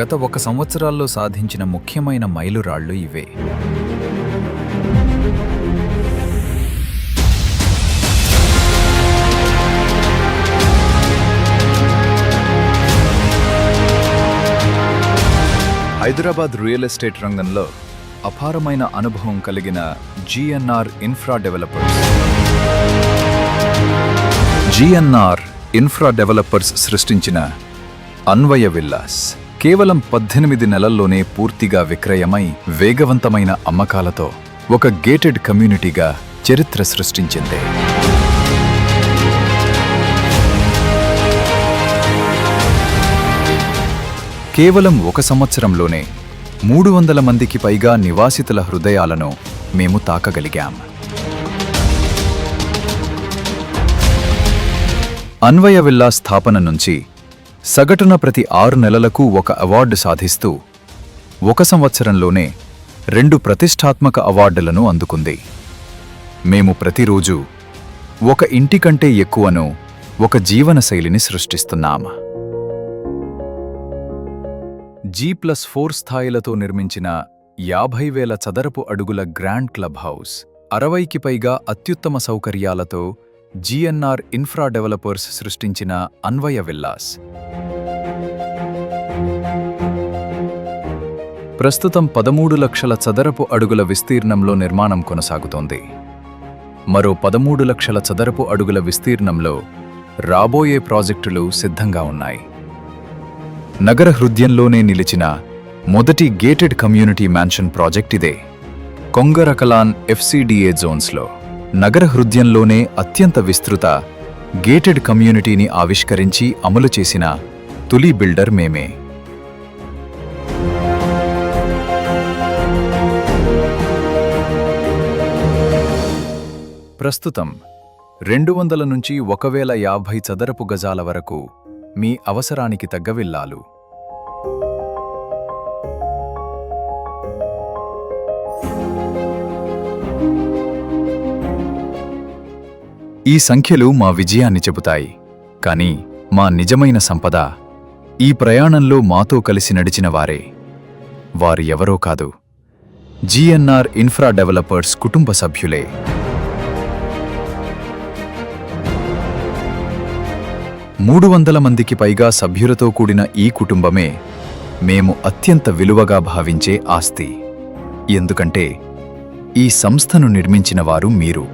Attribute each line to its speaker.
Speaker 1: గత 1 సంవత్సరాల్లో సాధించిన ముఖ్యమైన మైలురాళ్లు ఇవే. హైదరాబాద్ రియల్ ఎస్టేట్ రంగంలో అపారమైన అనుభవం కలిగిన GNR infra developers. GNR infra developers సృష్టించిన అన్వయ విల్లాస్ కేవలం 18 నెలల్లోనే పూర్తిగా విక్రయమై వేగవంతమైన అమ్మకాలతో ఒక గేటెడ్ కమ్యూనిటీగా చరిత్ర సృష్టించింది. కేవలం 1 సంవత్సరంలోనే 300 మందికి పైగా నివాసితుల హృదయాలను మేము తాకగలిగాం. అన్వయ విల్లా స్థాపన నుంచి సగటున ప్రతి 6 నెలలకు ఒక అవార్డు సాధిస్తూ 1 సంవత్సరంలోనే 2 ప్రతిష్టాత్మక అవార్డులను అందుకుంది. మేము ప్రతిరోజు ఒక ఇంటి కంటే ఎక్కువను ఒక జీవనశైలిని సృష్టిస్తున్నాం. G+4 స్థాయిలతో నిర్మించిన 50,000 చదరపు అడుగుల గ్రాండ్ క్లబ్ హౌస్, 60కి పైగా అత్యుత్తమ సౌకర్యాలతో GNR ఇన్ఫ్రా డెవలపర్స్ సృష్టించిన అన్వయ విల్లాస్ ప్రస్తుతం 13 లక్షల చదరపు అడుగుల విస్తీర్ణంలో నిర్మాణం కొనసాగుతోంది. మరో 13 లక్షల చదరపు అడుగుల విస్తీర్ణంలో రాబోయే ప్రాజెక్టులు సిద్ధంగా ఉన్నాయి. నగర హృదయంలోనే నిలిచిన మొదటి గేటెడ్ కమ్యూనిటీ మ్యాన్షన్ ప్రాజెక్ట్ ఇదే. కొంగరకలాన్ FCDA జోన్స్లో నగర హృదయంలోనే అత్యంత విస్తృత గేటెడ్ కమ్యూనిటీని ఆవిష్కరించి అమలు చేసిన తొలి బిల్డర్ మేమే. ప్రస్తుతం 200 నుంచి 1050 చదరపు గజాల వరకు మీ అవసరానికి తగ్గ విల్లాలు. ఈ సంఖ్యలు మా విజయాన్ని చెబుతాయి, కానీ మా నిజమైన సంపద ఈ ప్రయాణంలో మాతో కలిసి నడిచిన వారే. వారు ఎవరో కాదు, GNR ఇన్ఫ్రా డెవలపర్స్ కుటుంబ సభ్యులే. మూడు 300 మందికి పైగా సభ్యులతో కూడిన ఈ కుటుంబమే మేము అత్యంత విలువగా భావించే ఆస్తి. ఎందుకంటే ఈ సంస్థను నిర్మించిన వారు మీరు.